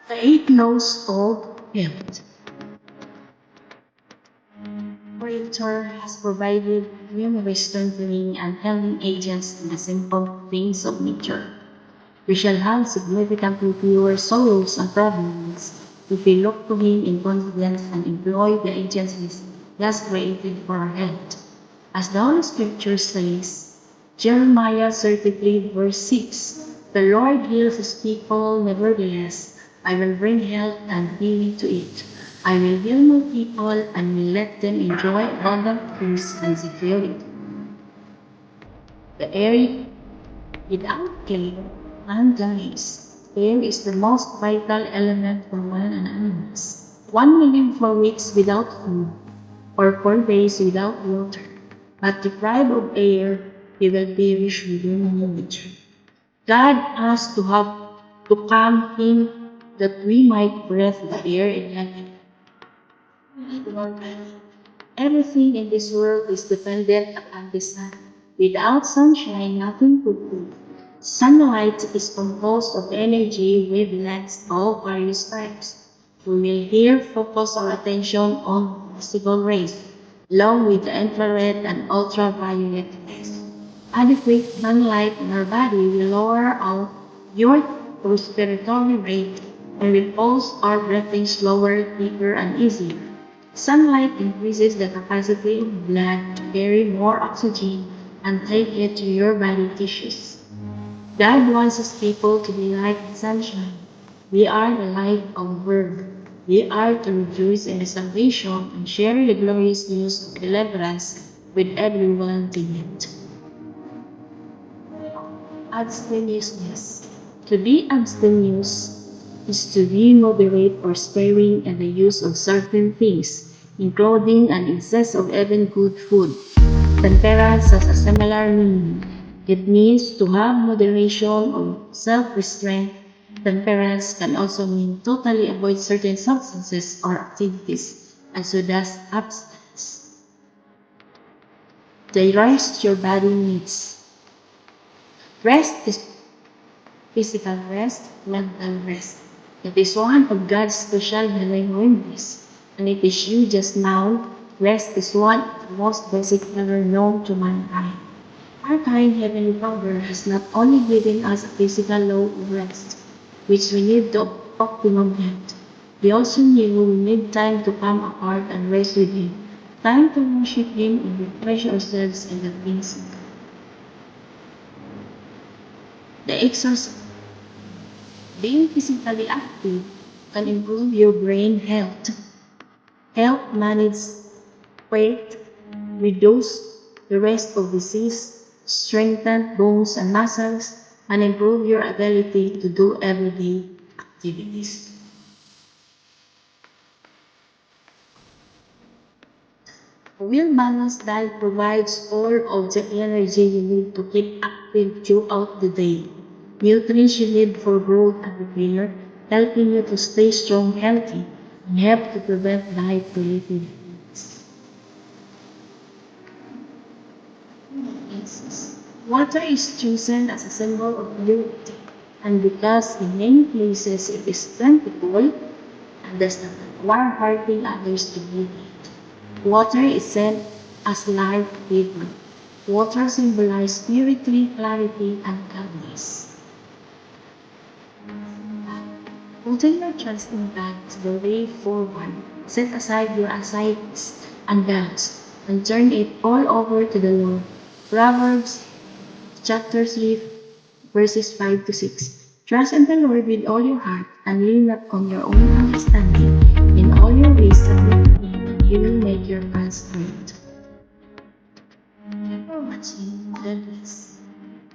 The eight laws of health. Creator has provided numerous strengthening and healing agents in the simple things of nature. We shall have significantly fewer sorrows and problems if we look to Him in confidence and employ the agencies He has created for our health. As the Holy Scripture says, Jeremiah 33 verse 6, the Lord heals His people nevertheless. I will bring health and healing to it. I will heal my people and will let them enjoy abundant peace and security. The air without care, man dies. Air is the most vital element for man and animals. One may live for weeks without food, or for days without water, but deprived of air, he will perish within a minute. God asked to come him that we might breathe the air in heaven. Everything in this world is dependent upon the sun. Without sunshine, nothing could be. Sunlight is composed of energy wavelengths of various types. We will here focus our attention on visible rays, along with the infrared and ultraviolet rays. Adequate sunlight in our body will lower our your respiratory rate and will pulse our breathing slower, deeper, and easier. Sunlight increases the capacity of blood to carry more oxygen and take it to your body tissues. God wants His people to be like the sunshine. We are the light of the world. We are to rejoice in the salvation and share the glorious news of deliverance with everyone we meet. Abstemiousness. To be abstemious is to be moderate or sparing in the use of certain things, including an excess of even good food. Temperance has a similar meaning. It means to have moderation or self-restraint. Temperance can also mean totally avoid certain substances or activities, and so does abstinence. The rest your body needs. Rest is physical rest, mental rest. It is one of God's special healing remedies, and it is you just now. Rest is one of the most basic ever known to mankind. Our kind Heavenly Father has not only given us a physical law of rest, which we need to optimum health, we also need time to come apart and rest with Him, time to worship Him and refresh ourselves in the things of God. The exercise. Being physically active can improve your brain health, help manage weight, reduce the risk of disease, strengthen bones and muscles, and improve your ability to do everyday activities. A well-balanced diet provides all of the energy you need to keep active throughout the day. Nutrients you need for growth and repair, helping you to stay strong, healthy, and help to prevent diet-related illnesses. Water is chosen as a symbol of purity, and because in many places it is plentiful and does not require hurting others to drink it. Water is said as life giving. Water symbolizes purity, clarity, and calmness. Putting your trust in God is the way forward. Set aside your anxieties and doubts and turn it all over to the Lord. Proverbs chapter 3, verses 5 to 6. Trust in the Lord with all your heart and lean not on your own understanding. In all your ways